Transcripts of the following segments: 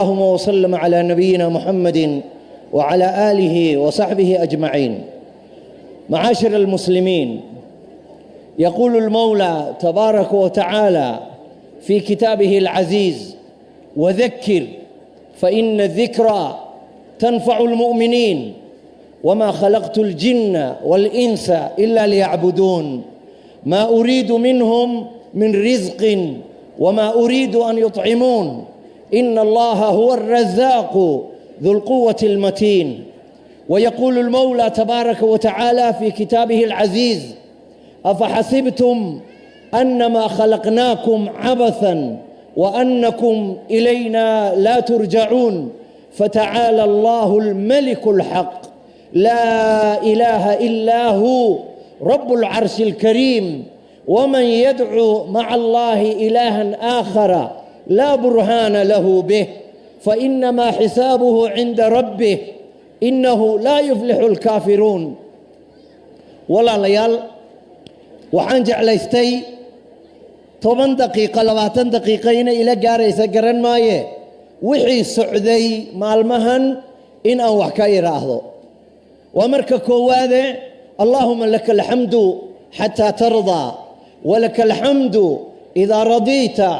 اللهم وسلم على نبينا محمد وعلى آله وصحبه أجمعين. معاشر المسلمين، يقول المولى تبارك وتعالى في كتابه العزيز: وذكر فإن الذكرى تنفع المؤمنين وما خلقت الجن والإنس إلا ليعبدون ما أريد منهم من رزق وما أريد أن يطعمون إن الله هو الرزاق ذو القوة المتين. ويقول المولى تبارك وتعالى في كتابه العزيز: أفحسبتم أنما خلقناكم عبثا وأنكم إلينا لا ترجعون فتعالى الله الملك الحق لا إله إلا هو رب العرش الكريم. ومن يدعو مع الله إلها آخر لا برهان له به فإنما حسابه عند ربه إنه لا يفلح الكافرون. ولا ليال waxaan jeclaystay 10 daqiiqo 20 daqiiqayna ila gaaraysa garan maaye wixii socday maalmahan in aan wax ka yiraahdo. waa marka koowaade: allahumma lakal hamdu hatta tarda wa lakal hamdu idha radita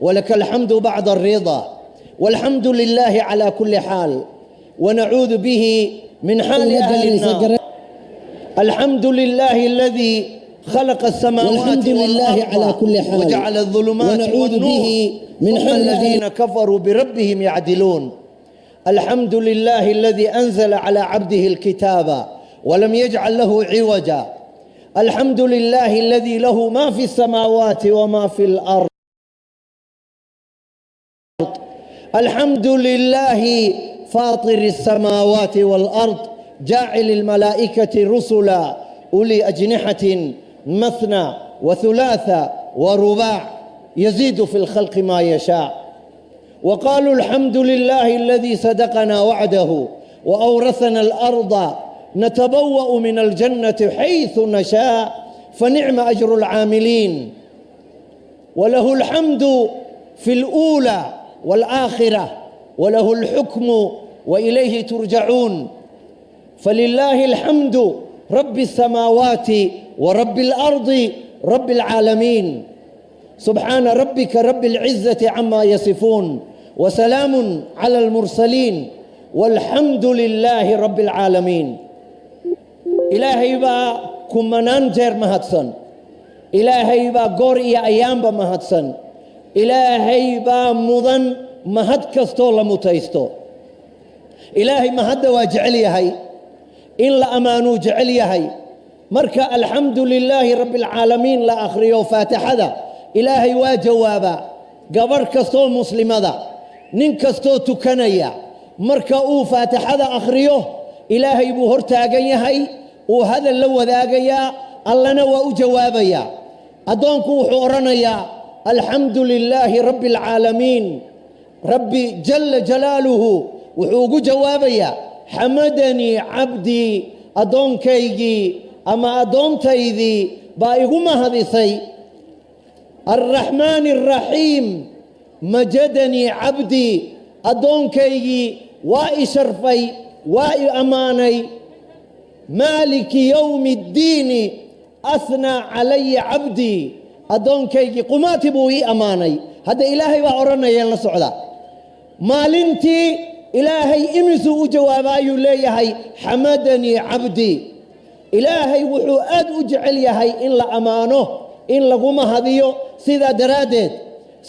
wa lakal hamdu ba'da ar-rida wal hamdu lillahi ala kulli hal wa na'udhu bihi min hali ahli an-nar. alhamdu lillahi alladhi خلق السماوات والأرض وجعل الظلمات والنور ثم الذين كفروا بربهم يعدلون. الحمد لله الذي أنزل على عبده الكتاب ولم يجعل له عوجا. الحمد لله الذي له ما في السماوات وما في الأرض. الحمد لله فاطر السماوات والأرض جاعل الملائكة رسلا أولي أجنحة مثنى وثلاثة ورباع يزيد في الخلق ما يشاء. وقالوا الحمد لله الذي صدقنا وعده وأورثنا الأرض نتبوأ من الجنة حيث نشاء فنعم أجر العاملين. وله الحمد في الأولى والآخرة وله الحكم وإليه ترجعون. فلله الحمد رب السماوات ورب الأرض رب العالمين. سبحان ربك رب العزة عما يصفون وسلام على المرسلين والحمد لله رب العالمين. إلهي با كمنان جير مهدسن، إلهي با قوري أيام با مهدسن، إلهي با مضن مهد كستو لمتيستو. إلهي مهد واجعلي هاي إن لأمانو جعلي هاي مركا الحمد لله رب العالمين لا أخريو فاتحة إلهي واجوابا قبر كستو مسلم هذا نين كستو تكنيا مركا أو فاتحة أخريو إلهي بوهر تاقيا هاي وهذا اللو ذاقيا الله نوى جوابيا أدونكو حورنيا. الحمد لله رب العالمين ربي جل جلاله وحوق جوابيا. حمدني عبدي أدونكيجي أما أدونتيذي بايغما هذيسي. الرحمن الرحيم مجدني عبدي أدونكيجي واي شرفي واي أماني. مالك يوم الدين أثنى علي عبدي أدونكيجي قماتي بوي أماني. هذا إلهي وعرنا يلا سعدا مالنتي إلهي إمسوا جوابا يليهي حمدني عبدي. إلهي وحو أد أجعل يهي إن لأمانه إن لقوم هذيو سيدا درادت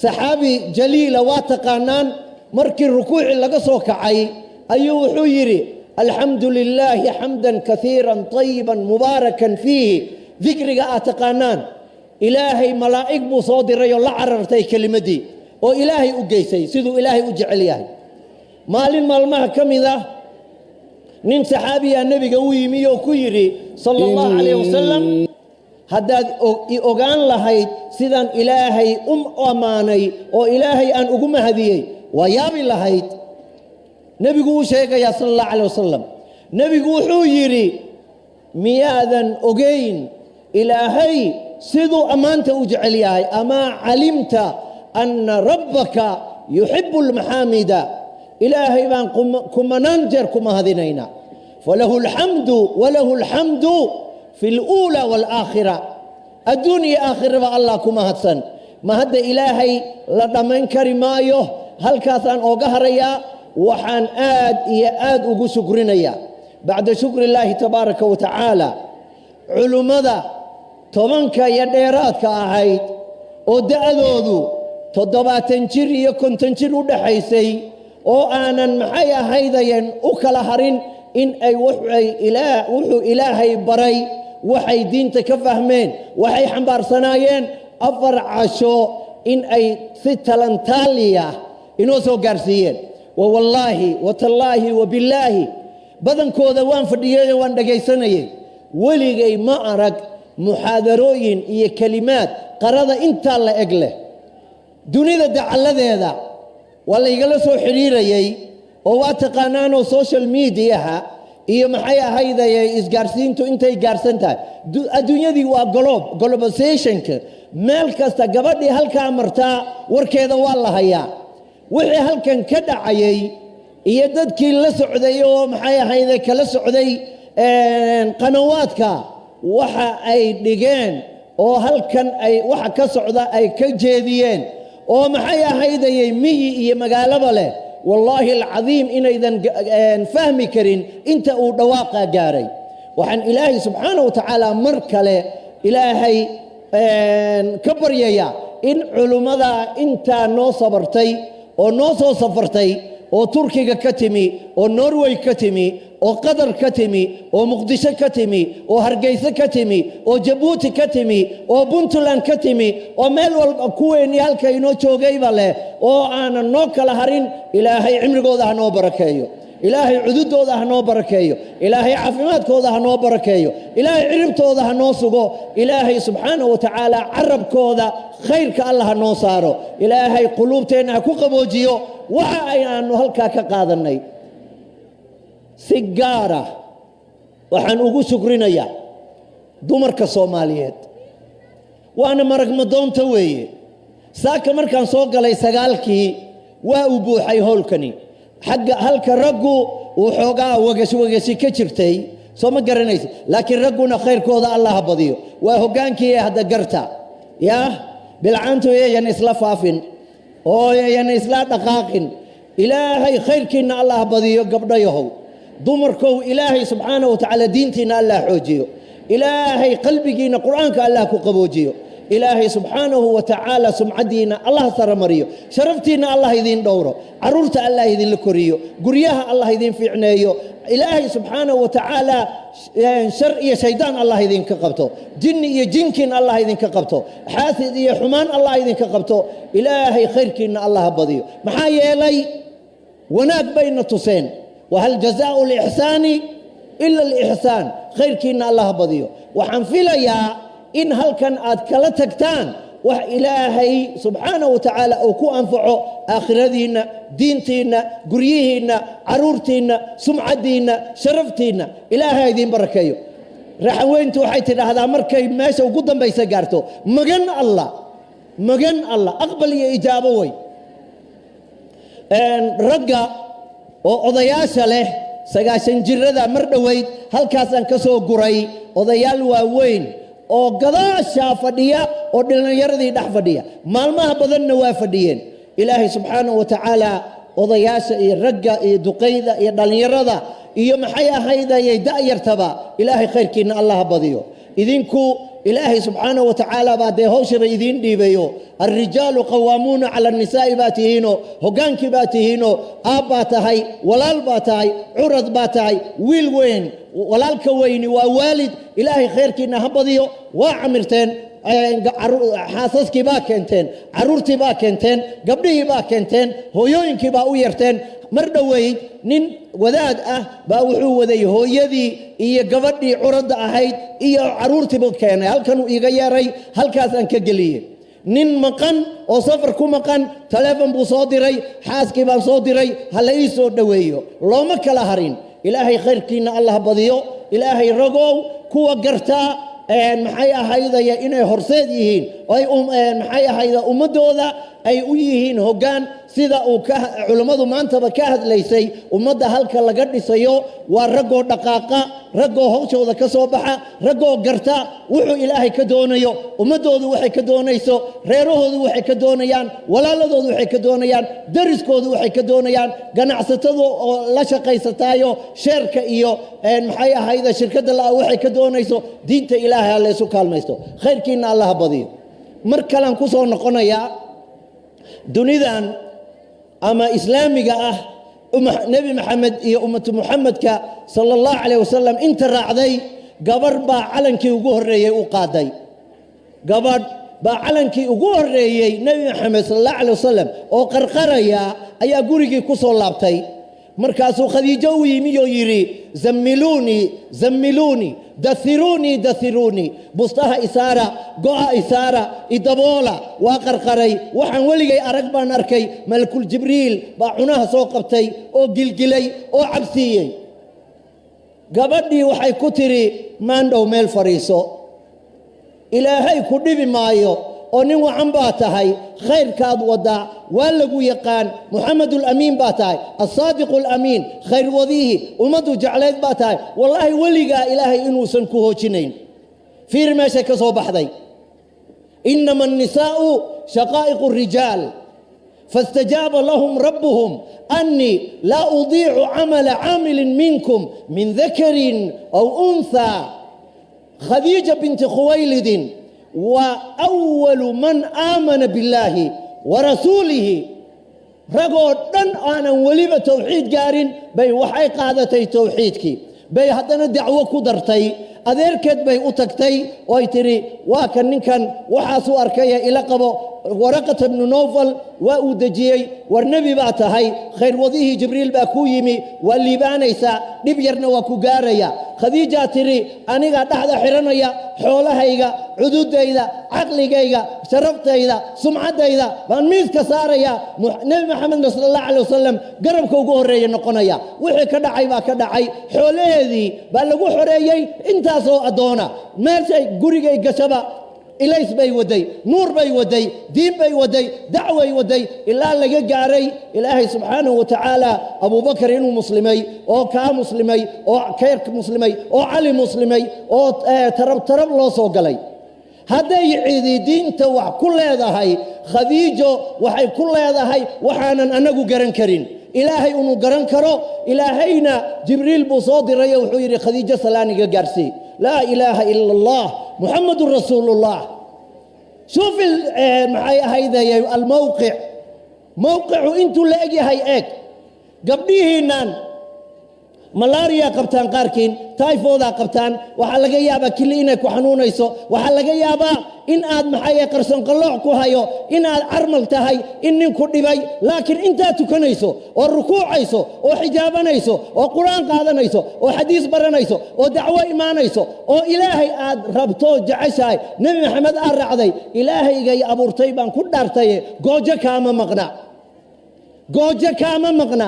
صحابي جليل واتقانان مركي الركوع لقصوك عي أيو وحو يري: الحمد لله حمدا كثيرا طيبا مباركا فيه ذكرك أتقانان. إلهي ملائك بصادر يلا عررتي كلمتي وإلهي أجيسي سيدو إلهي أجعل يهي. maalin maalmaha ka mid ah nin saxaabiya nabiga u yimi oo ku yiri sallallahu alayhi wasallam: haddaad ogaan lahayd sidaan ilaahay amaanay oo ilaahay aan ugu mahadiyey waa yaabi lahayd. nabigu uu sheegaya sallallahu alayhi wasallam, nabigu wuxuu yiri: miyaadan ogeyn ilaahay siduu amaanta u jecel yahay? ama calimta anna rabbaka yuhibbu almahamida إلهي بان كما ننجر كما هذينينا فله الحمد وله الحمد في الأولى والآخرة الدنيا آخرة الله كما هدسن ما هد إلهي لدمين كريمايو هل كاثان أوغهريا وحان آد أوغو شكرينيا بعد شكر الله تبارك وتعالى علماء طبانك يديرات كأهيد ودأذوذو تضباتن جير يكون تنجير ودحيسي وآنا محايا هيدين وكالهرين إن أي وحو إلهي بري وحي دين تكفهمين وحي حنبار صنايين أفر عشو إن أي ستلان تالية إنو سو قارسيين ووالله وتالله وبالله بدن كوذا وان فرديين وان دقاي سنيين ولغي ما أرق محاضروين إيه كلمات قرض انتا الله اقله دوني دعالة ذا والله يقلسوا حريري وواتقانانو سوشال ميديا إيه محايا هيدا إسقارسينتو انتا إسقارسنتا الدنيا دي جلوباليزيشن مال كاستا قبضي هالكا مرتا وركيدا والله هيا وحي هالكان كدعيي إيه دادكي لسعودي ومحايا هيدا كلسعودي قنواتك waxa ay dhigeen oo halkan ay waxa ka socda ay ka jeediyeen oo maxay ahaydayay miyi iyo magaalaba leh wallahi alazim inaydan fahmi karin inta uu dhawaaqa gaaray waxaan ilaahay subhanahu wa ta'ala mar kale ilaahay ka baryaya in culimada inta noo sabartay oo noo soo safartay oo Turkiga ka timi oo Norway ka timi oo Qatar ka timi oo Muqdisho ka timi oo Hargeysa ka timi oo Djibouti ka timi oo Puntland ka timi oo meel walba kuweeni halka inoo joogayba leh oo aan noo kala harin ilaahay cimrigooda ha noo barakeeyo ilaahay cududooda ha noo barakeeyo ilaahay caafimaadkooda ha noo barakeeyo ilaahay ciribtooda ha noo sugo ilaahay subhanahu wa ta'ala carabkooda khayrka Allah ha noo saaro ilaahay quluubteena ha ku qaboojiyo waxa ay aanu halka ka qaadanay سيجارة وحن ugu shukrinaya dumarka Soomaaliyeed waana marag madoonta weeye saaka markaan soo galay sagaalkii waa u buuxay howlkani xagga halka raggu uu xoogaa wagashi ka jirtay soo ma garanaysa laakiin ragguna khayrkooda Allah badiyo waa hogaankii hadda garta yaa bilcaantu yeeyan isla faafin oo yeeyan isla dhaqaaqin ilaahay khayrkiina Allah badiyo gabdhayahow dumarkow ilaahay subhanahu wa ta'ala diintina Allah xoojiyo ilaahay qalbigiina quraanka Allah ku qaboojiyo ilaahay subhanahu wa ta'ala sumcadiina Allah saramariyo sharaftiina Allah idin dhowro caruurta Allah idin la koriyo guryaha Allah idin fiicneeyo ilaahay subhanahu wa ta'ala shar iyo shaydaan Allah idin ka qabto jinni iyo jinkin Allah idin ka qabto xaasid iyo xumaan Allah idin ka qabto ilaahay khayrkiina Allah badiyo maxaa yeelay wanaag bayna tuseen وهل جزاء الإحسان إلا الإحسان خير كينا الله بضيو وحنفلا يا إن هل كان أدكالتكتان وإلهي سبحانه وتعالى أوكو أنفعه آخرتنا دينتنا قريهنا عرورتنا سمعتنا شرفتنا إلهي دين بركيو راح وين توحيتنا هذا مركي ماشي وقدم بيساقارتو مجن الله أقبل يا إجابة وي رقا oo odayaasha leh 90 jirada mar dhaweyd halkaas ka soo guray odayaal waaweyn oo gadaasha fadhiya oo dhalinyaradii dhax fadhiya maalmaha badanna waa fadhiyeen ilaahay subhanahu wa ta'ala odayaasha iyo ragga iyo duqeyda iyo dhalinyarada iyo maxay ahaydayay da'yartaba ilaahay khayrkiina Allah badiyo idinku إلهي سبحانه وتعالى بعد هوشر إذين ديبيو الرجال قوامون على النساء باتهينو هقانك باتهينو آباتهاي ولال باتهاي عرض باتهاي ويل وين ولال كويني ووالد إلهي خير كينا هبضيو وعمرتين حاسسكي باكنتين عرورتي باكنتين قبليه باكنتين هويوينكي باويرتين مردوي نين wadaad ah baa wuxuu waday hooyadii iyo gabadhii curada ahayd iyo caruurtii keenay halkan uu iga yeeray halkaas aan ka galiyay nin maqan oo safar ku maqan telefoon buu soo diray xaaskii baan soo diray hala ii soo dhaweeyo looma kala harin ilaahay khayrkiina Allah badiyo ilaahay ragow kuwa gartaa maxay ahaydaya inay horseed yihiin ay maxay ahayda ummadooda ay u yihiin hogaan sida uu culimadu maantaba ka hadlaysay ummadda halka laga dhisayo waa raggoo dhaqaaqa raggoo hawshooda ka soo baxa raggoo garta wuxuu ilaahay ka doonayo ummadoodu waxay ka doonayso reerahoodu waxay ka doonayaan walaaladoodu waxay ka doonayaan dariskoodu waxay ka doonayaan ganacsatadu oo la shaqaysataayo sheerka iyo maxay ahayda shirkadda la waxay ka doonayso diinta ilaahay alla isu kaalmaysto khayrkiina allah badiyo mar kalan ku soo noqonayaa dunidan ama islaamiga nabi maxamed iyo ummatu muxamedka sallallahu alayhi wasallam inta raacday gabar baa calankii ugu horeeyay u qaaday gabar baa calankii ugu horeeyay nabi maxamed sallallahu alayhi wasallam oo qarqaraya ayaa gurigii ku soo laabtay markaasuu khadiijo u yimi oo yiri zammiluni dathiruni bustaha isaara go'a isaara idaboola waa qarqaray waxaan weligay arag baan arkay malakul jibriil baa cunaha soo qabtay oo gilgilay oo cabsiiyey gabadhii waxay ku tiri maandhow meel fariiso ilaahay ku dhibi maayo oo nin wacan baa tahay khayrkaad wadaa waa lagu yaqaan muxamedul amiin baa tahay assaadiqul amiin khayr wadihi ummadu jacleed baa tahay wallaahi weligaa ilaahay inuusan ku hoojinayn fiir meeshay ka soo baxday inama annisaa'u shaqaa'iqu rijaal فاستجاب لهم ربهم أني لا أضيع عمل عامل منكم من ذكر أو أنثى خديجة بنت خويلد وأول من آمن بالله ورسوله رجل دن أنا وليبة توحيد جارين بي وحي قادتي توحيدك بي هدنا دعوة قدرتي أذيركت بي أتكتي ويتري وكان كان وحاسو أركيا إلى قبو ورقة بن نوفل وأودجي والنبي بعتهاي خير وضيه جبريل باكويمي واللي بانيسا نبيرنا وكوغاريا خديجة تري أنا قاعد أحد حرنايا حولهايغا عدودايدا عقليغايغا شرفتايدا سمعتايدا بان ميس كساريا نبي محمد صلى الله عليه وسلم قربك ugu horeeyay noqonaya wixii ka dhacay baa ka dhacay xoolaheedii baa lagu xoreeyay intaas oo adoona meeshay gurigay gashaba إليس بي ودي نور بي ودي دين بي ودي دعوة ودي إلا لقى قاري إلهي سبحانه وتعالى أبو بكر إنه مسلمي أو كا مسلمي أو كيرك مسلمي أو علي مسلمي أو ترب الله صوقلي هذا يعيدي دين توع كل هذا هاي خديجة وحي كل هذا هاي وحانا أنقو قرن كرين إلهي أنو قرن كرو إلهينا جبريل بصادي ريا وحيري خديجة سلاني قارسي لا إله إلا الله محمد رسول الله شوف معي هيدا الموقع موقع انتو لاقي هاي اك قبليه نان ملاريا قبتان قاركين تايفودا قبتان waxaa laga yaabaa kili inay ku xanuunayso waxaa laga yaabaa in aad maxay qarsan qalooc ku hayo in aad armal tahay in nin ku dhibay laakiin inta tukanayso oo rukuucayso oo xijaabanayso oo quraan qaadanayso oo xadiis baranayso oo dacwo iimaanayso oo ilaahay aad rabto jacaysahay nabi maxamed aad raacday ilaahayga ay abuurtay baan ku dhaartay gooja kaama maqna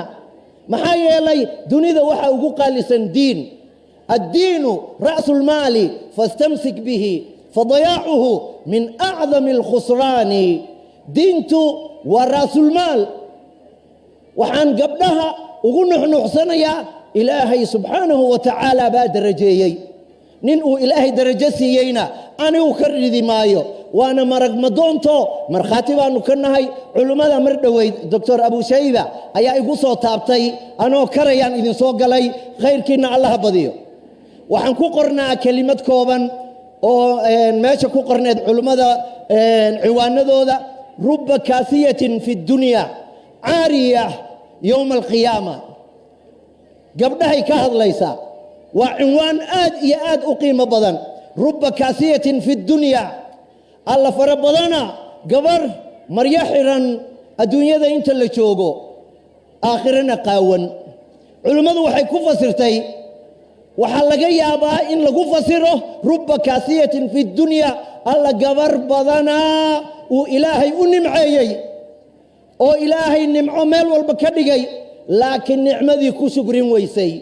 maxaa yeelay dunida waxa ugu qaalisan diin الدين رأس المال فاستمسك به فضياعه من أعظم الخسران دينته ورأس المال وحان قبلها وقلنا حسنيا إلهي سبحانه وتعالى بادرجيي ننقو إلهي درجسيينا أنا أكرر مايو وأنا مرق مدونتو مرخاتبا نكنهاي علماء مردوي دكتور أبو شيبة أيا إقصو تابتي أنا أكريان إذن سوقلي خير كنا الله بديو waxaan ku qornaa kelimad kooban oo meesha ku qorneed culimada ciwaanadooda rubba kaasiyatin fi dunya aariya yawm alqiyama gabdhahay ka hadlaysa waa cinwaan aad iyo aad u qiimo badan rubba kaasiyatin fi dunya alla farabadana gabar marya xiran adduunyada inta la joogo aakhirana qaawan culimadu waxay ku fasirtay waxaa laga yaabaa in lagu fasiro rubba kaasiyatin fi dunya alla gabar badana uu ilaahay u nimceeyey oo ilaahay nimco meel walba ka dhigay laakiin nicmadii ku shukrin weysay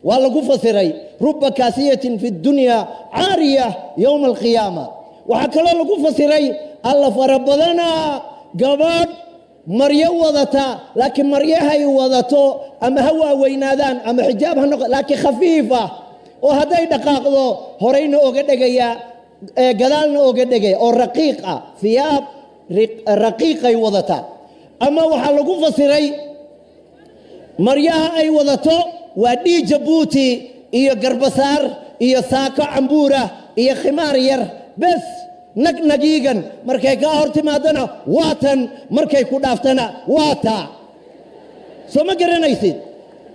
waa lagu fasiray rubba kaasiyatin fi dunya aariya yawm alqiyama waxaa kaloo lagu fasiray alla fara badana gabar maryo wadata laakiin maryahay wadato ama ha waaweynadaan ama xijaab ha noqdo laakiin khafiifa oo haday dhaqaaqdo horeyna oga dhagaya gadaalna oga dhagay oo raqiiq ah thiyaab raqiiqay wadata ama waxa lagu fasiray maryaha ay wadato waa dhii Jabuuti iyo garbasaar iyo saako cambuura iyo khimaar yar bas nagnagiigan markay ka hortimaadana waatan markay ku dhaaftana waata soo ma garanaysid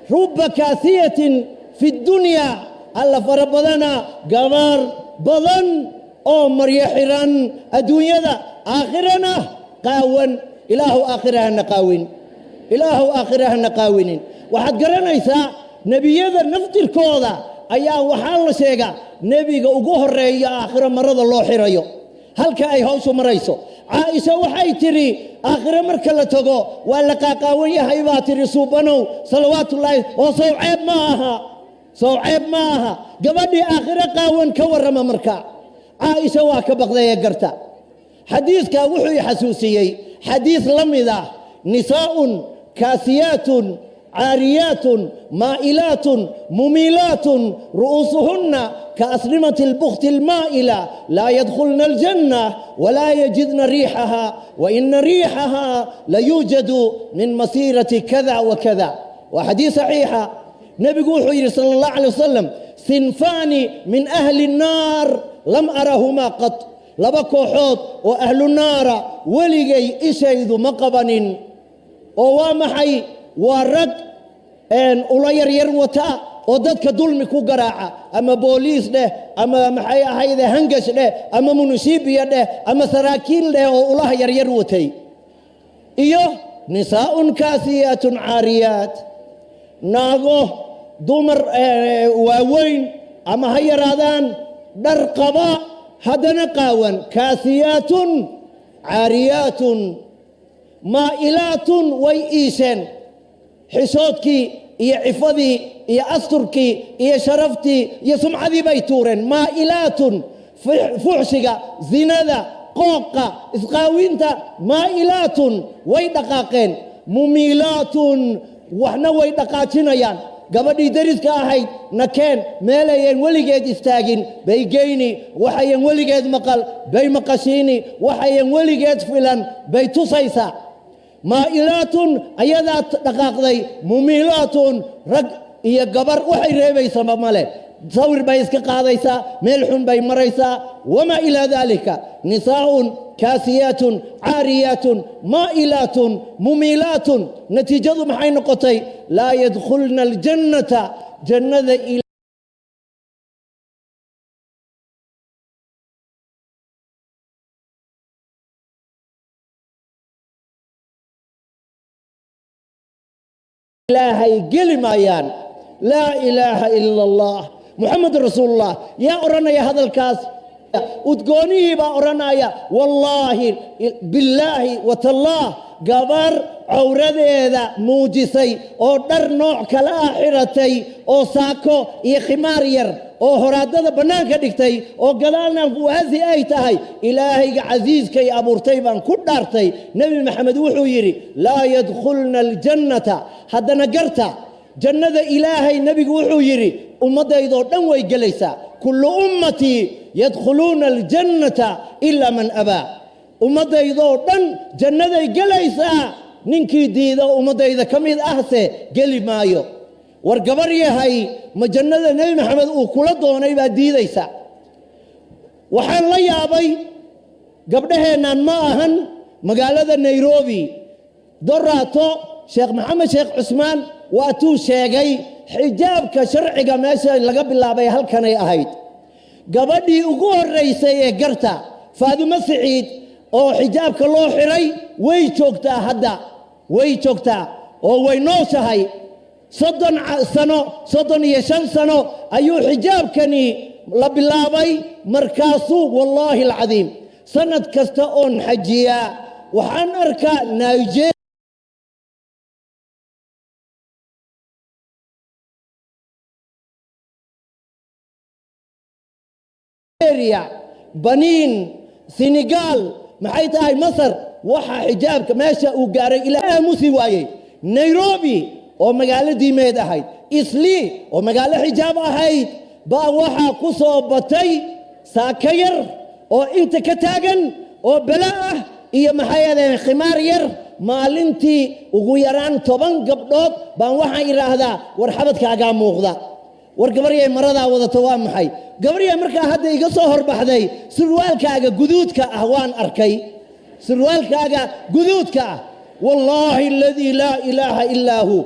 rubba kaasiyatin fi dunya alla farabadana gabar badan oo maryo xiran adduunyada aakhirana qaawan ilaahu aakhirahana qaawin ilaahu aakhirahana qaawinin waxaad garanaysaa nabiyada naftirkooda ayaa waxaa la sheegaa nabiga ugu horeeya aakhira marada loo xirayo halka ay hawshu marayso Aisha waxay tiri aakhira marka la tago waa la qaaqaawan yahay baa tiri suubanow salawaatullaahi oo sawceeb ma aha gabadhii aakhira qaawan ka warrama marka Aisha waa ka baqday garta xadiiska wuxuu xasuusiyay xadiis lamida nisaa'un kaasiyatun عاريات مائلات مميلات رؤوسهن كأسنمة البخت المائلة لا يدخلن الجنة ولا يجدن ريحها وإن ريحها ليوجد من مسيرة كذا وكذا وحديث صحيحة نبي قول صلى الله عليه وسلم صنفان من أهل النار لم أرهما قط لبكو حوت وأهل النار ولغي إشيذ مقبن ووامحي ورد ان ولا ير وتا oo dadka dulmi ku garaaca ama booliis leh ama maxay ahayd hangash leh ama munisibiya leh ama saraakiil leh oo ulaha yar watay iyo nisaa'un kaasiyatun aariyat naago dumar waaweyn ama hayraadaan dhar qaba hadana qaawan kaasiyatun aariyatun maa'ilatun way iishan حسودكي يا عفدي يا أستركي يا شرفتي يا سمعتي بيتورن مائلات فحشقة زنادة قوقة إسقاوينتا مائلات ويدقاقين مميلات وحنا ويدقاتنا يان قبل يدرس كاهي نكين مالين ولقيت استاجين بيجيني وحين ولقيت مقال بي مقاشيني وحين ولقيت فلان بيتصيصا مائلات أيضا دقاقضي مميلات رق إيا قبر وحي ريبيسا ممالي تصور بيسك قاضيسا ملحون بي مريسا وما إلى ذلك نساء كاسيات عاريات مائلات مميلات نتيجة محين نقطي لا يدخلن الجنة جنة إلهي قل مايان لا إله إلا الله محمد رسول الله يا أرنا يا هذا الكاس وتقونيه بأرنا يا والله بالله وتالله قبر عورده ذا موجسي أو در نوع كالآخرتي أو ساكو يخمارير أو هرادة بناك دكتي أو قلالنا وهذه أي تهي إلهي عزيز كي أبو رتيبان كدارتي نبي محمد وحويري لا يدخلنا الجنة حتى نقرتا جنة إلهي نبي وحويري أمضى يدور نوي جليسا كل أمتي يدخلون الجنة إلا من أبى أمضى يدور جنة جليسا ننكي ديدا أمضى إذا كميد أحسي قلي مايو wargabar yahay ma jannada nabi maxamed uu kula doonay baa diidaysa waxaan la yaabay gabdhaheenan ma ahan magaalada Nairobi doraato sheekh maxamed sheekh Usmaan waa tuu sheegay xijaabka sharciga meesha laga bilaabay halkan ay ahayd gabadhii ugu horeysay ee garta Faadima Saciid oo xijaabka loo xiray way joogtaa hadda way joogtaa oo way nooshahay صدن يشن سنة أيو حجاب كني لبلابي مركاسو والله العظيم سنة كستاون حجية وحن أركا نيجيريا بنين سنغال محيط هاي مصر waxa xijaabka meesha uu gaaray ilaa aamusi waayey nairobi oo magaalo diimeed ahayd islii oo magaalo xijaab ahayd baa waxaa ku soo batay saaka yar oo inta ka taagan oo bala ah iyo maxay ahaydeen khimaar yar maalintii ugu yaraan 10 gabdhood baan waxaan idhaahdaa war xabadkaagaa muuqda war gabaryay maradaa wadato waa maxay gabaryay markaa hadda iga soo horbaxday surwaalkaaga guduudka ah waan arkay surwaalkaaga guduudka ah wallaahi alladii laa ilaaha illaa hu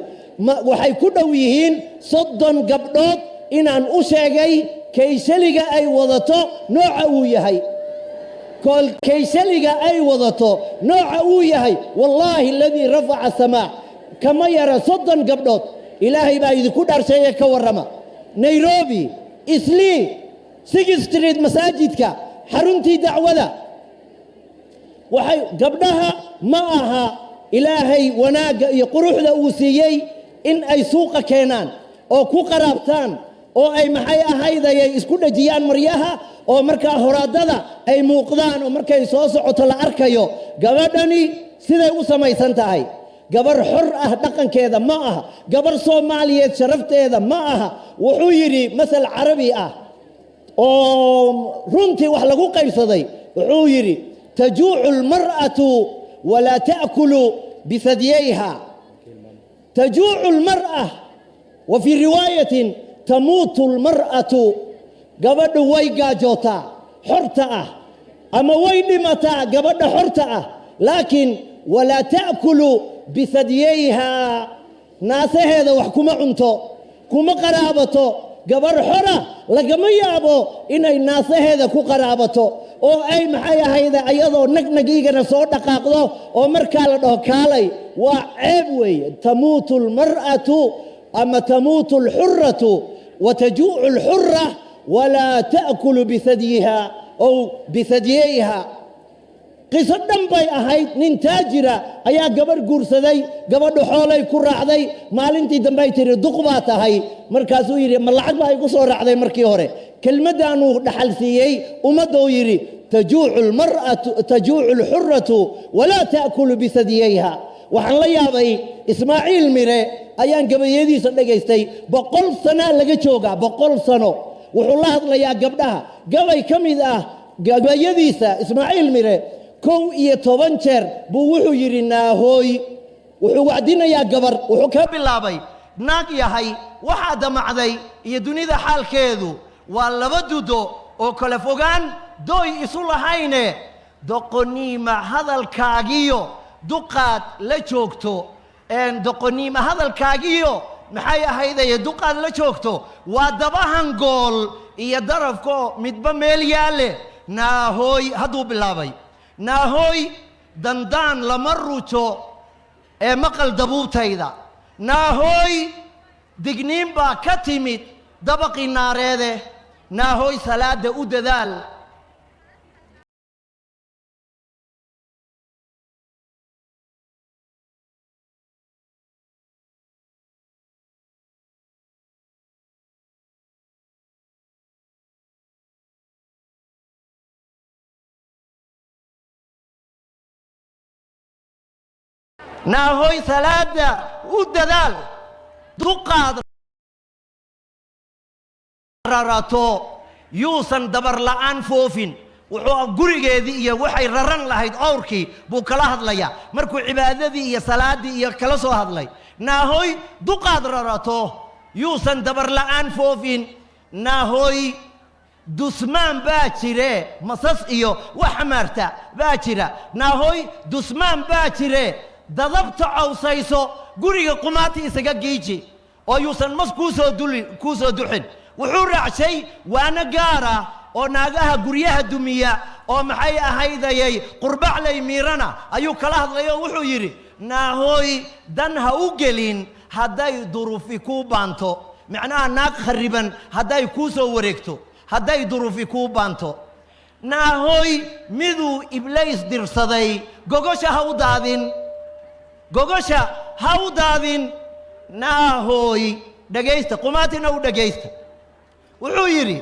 waxay ku dhow yihiin 30 gabdhood inaan u sheegay kaysaliga ay wadato nooca uu yahay كل كيسليغا أي وضطو نوع أويهي والله الذي رفع السماء كما يرى صدًا قبضت إلهي بايد كودار شيء كورما نيروبي إسلي سيجي ستريت مساجدك حرمتي دعوة وحي قبلها معها إلهي وناق يقروح لأوسيي إن أي سوق كينان أو كو قرابتان أو أي محي أهيدا يسكون جيان مرياها oo markaa horaadada ay muuqdaan oo markay soo socoto la arkayo gabadhani siday u samaysan tahay gabar xor ah dhaqankeeda ma aha gabar Soomaaliyeed sharafteeda ma aha wuxuu yiri masal carabi ah oo runtii wax lagu qaybsaday wuxuu yiri tajuu'u almar'atu wala ta'kulu bithadiyha tajuu'u almar'a wa fi riwayatin tamutu almar'atu gabadhu way gaajotaa xorta ah ama way dhimataa gabadha xorta ah laakiin wala taakulu bithadiyha naasaheeda wax kuma cunto kuma qaraabato gabar xora lagama yaabo inay naasaheeda ku qaraabato oo ay maxay ahayd ayadoo nagnagiigana soo dhaqaaqdo oo markaa la dhaho kaalay waa ceeb weeye tamuutu almar'atu ama tamuutu alxurratu watajuu'u alxurra ولا تأكل بثديها أو بثديها قصة دنباي أهيد ننتاجرة أيا قبر قرصدي قبر حولي كرعدي مالنتي دنباي تري دقبات هاي مركزو يري ملعق باي قصور رعدي مركي هوري كلمة دانو دحلسيي ومدو يري تجوع المرأة تجوع الحرة ولا تأكل بثديها وحن ليابي إسماعيل ميري أيان قبر يدي صدقيستي بقول سنة لقى جوغا بقول سنة wuxuu la hadlayaa gabdhaha gabay kamid ah gabayadiisa Ismaaciil Mire 11 jeer buu wuxuu yiri naahooy wuxuu wacdinayaa gabar wuxuu ka bilaabay naag yahay waxa damacday iyo dunida xaalkeedu waa laba dudo oo kala fogaan dooy isu lahayne doqoniima hadalkaagiyo duqaad la joogto doqoniima hadalkaagiyo maxay ahaydee duqaad la joogto waa dabahan gool iyo darafko midba meel yaale naahooy haduu bilaabay naahooy dandaan lama rujo ee maqal dabuubtayda naahooy digniin baa ka timid dabaqi naareede naahooy salaada u dadaal ناهوي ثلاثة وددال دقاد راراتو يوسن دبر لعان فوفين وحو قريقيدي إيا وحي ررن لهيد أوركي بو كلا هدليا مركو عبادتي إيا صلاة إيا كلا سو هدلي ناهوي دقاد راراتو يوسن دبر لعان فوفين ناهوي دسمان باكرة مصص إيو وحمارتا باكرة ناهوي دسمان باكرة dadabta cawsayso guriga qumaati isaga geeji oo yuusan mas ku soo duxin wuxuu raacshay waana gaara oo naagaha guryaha dumiya oo maxay ahaydayay qurbaclay miirana ayuu kala hadlayo wuxuu yiri naahooy dan ha u gelin haday duruufi ku baanto macnaha naag khariban haday ku soo wareegto haday duruufi ku baanto naahooy miduu iblays dirsaday gogosha ha u daadin gogosha ha u daadin naahooy dhagaysta qumaatina u dhagaysta wuxuu yiri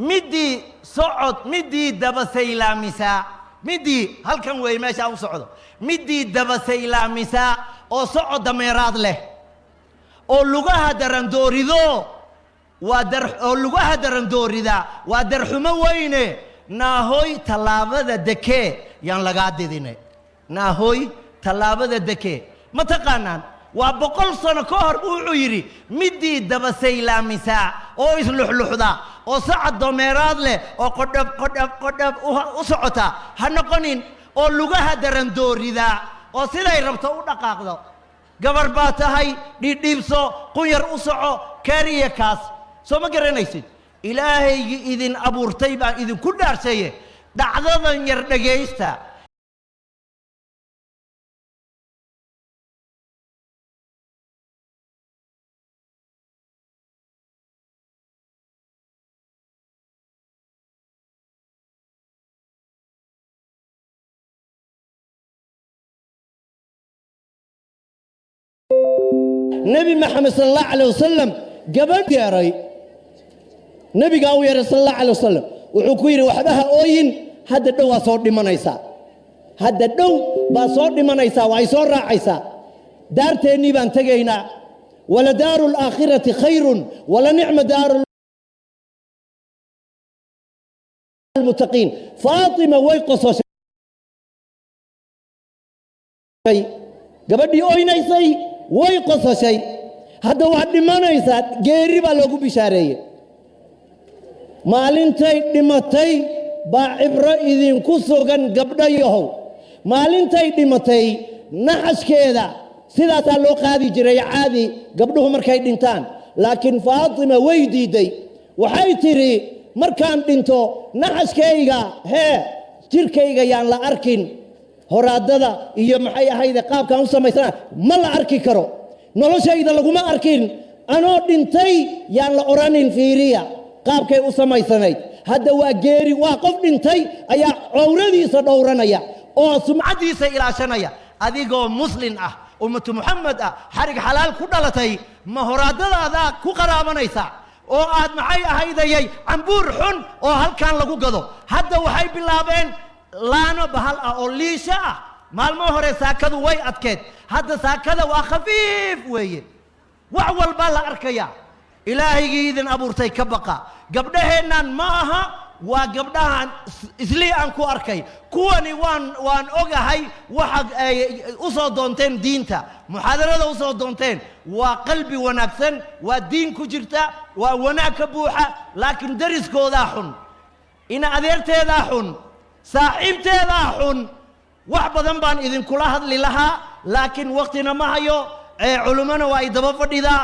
midii socod midii daba saylaamisa midii halkan way meesha u socdo midii dabasayla misa oo socod dameeraad leh oo lugaha darandoorido waa dar oo lugaha darandoorida waa darxumo weyne naahoy talaabada deke yaan laga didinay naahoy talaabada deke ma taqaanaan waa 100 sano ka hor uu yiri midii dabasayla misa oo isluxluxda oo socod dameeraad leh oo qodhab u socota ha noqonin oo lugaha darandoorida oo siday rabto u dhaqaaqdo gabar baa tahay dhidhiibso qunyar u soco kariya kaas soo ma garanaysid ilaahaygi idin abuurtay baa idin ku dhaarsaye dhacdadan yar dhageysta نبي محمد صلى الله عليه وسلم قبل ياري نبي قاوي صلى الله عليه وسلم وحكوير وحدها أوين هذا الدواء صور لمنايسا هذا الدواء بصور لمنايسا وعيسور راعيسا دار تاني بانتقينا ولا دار الآخرة خير ولا نعم دار المتقين فاطمة ويقص شيء قبل دي أوين يسي ويقص شيء هذا واحد لمنايسا قريبا لوكو بشاريه maalintay dhimatay baa cibro idinku sugan gabdhayahow maalintay dhimatay naxaskeeda sidaasaa loo qaadi jiray caadi gabdhuhu markay dhintaan laakiin faatima way diiday waxay tiri markaan dhinto naxaskeyga jirkayga yaan la arkin horaadada iyo maxay ahayd qaabkan u samaysana ma la arki karo noloshayda laguma arkin anoo dhintay yaan la oranin fiiriya qaabkay u samaysanayd hadda waa geeri waa qof dhintay ayaa cawradiisa dhowranaya oo sumcadiisa ilaashanaya adigoo muslim ah ummatu muhammad ah xarig xalaal ku dhalatay ma horaadadaada ku qaraabanaysa oo aad maxay ahaydayay cambuur xun oo halkan lagu gado hadda waxay bilaabeen laano bahal ah oo liisha ah maalmo hore saakadu way adkeed hadda saakada waa khafiif weeye wax walba la arkaya إلهي إذن أبورتي كبقى قبلهن معها وقبلها إسلي أنكو أركي كواني وان أوغا هاي وحق أصول دونتين دينتا محاضرة أصول دونتين وقلبي ونكسن ودين كجرتا وناك بوحة لكن درس كو داحن إن أذيرتي داحن صاحبتي داحن وحبا ذنبان إذن كلها لها لكن وقتنا ما هيو علمنا وإدبا فردida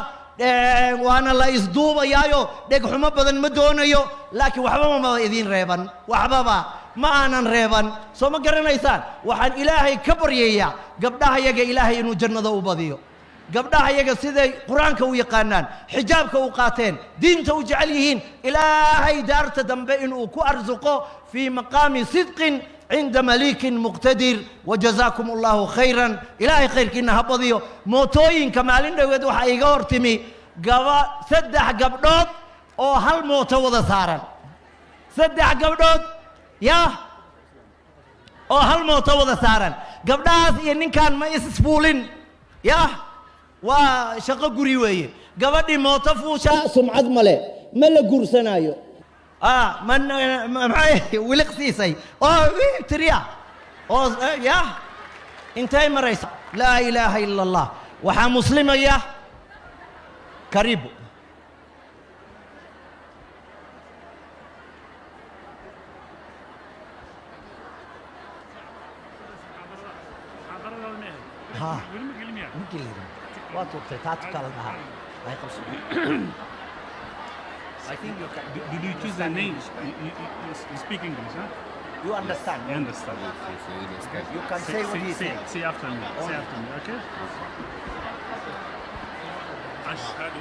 وانا لا يصدوب يايو دق حما بدن ما دونيو لكن وحبا ما إذين ريبان وحبا ما أنا ريبان سو ما قرنيسان وحن إلهي كبر يا قبلها يجا إلهي إنه جنة وبضيو قبلها يجا سيدي قرآنك ويقانان حجابك وقاتين دينك وجعليهن إلهي دارت دنبئن وكو أرزقه في مقام صدق عند مليك مقتدر وجزاكم الله خيرا إلهي خير كنا هبضيو موتوين كمالين دويد وحايقا ورتمي سدح قبضوت أو هل موتو وذا ثارا سدح قبضوت يا أو هل موتو وذا ثارا قبضات ينين كان ما يسسفولين يا وشقا قريوي قبضي موتو فوشا سمعت ملي ملا قرسنايو من معي ولقسيسي تريا يا انتهي مريس لا اله الا الله وحا مسلم يا كريب ها واتو تاتك على I think you can. Did you choose the name? You speak English, huh? You understand? I understand. You can say what you say. Say after me. Say after me, okay? Ashhadu.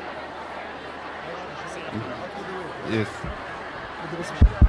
Yes.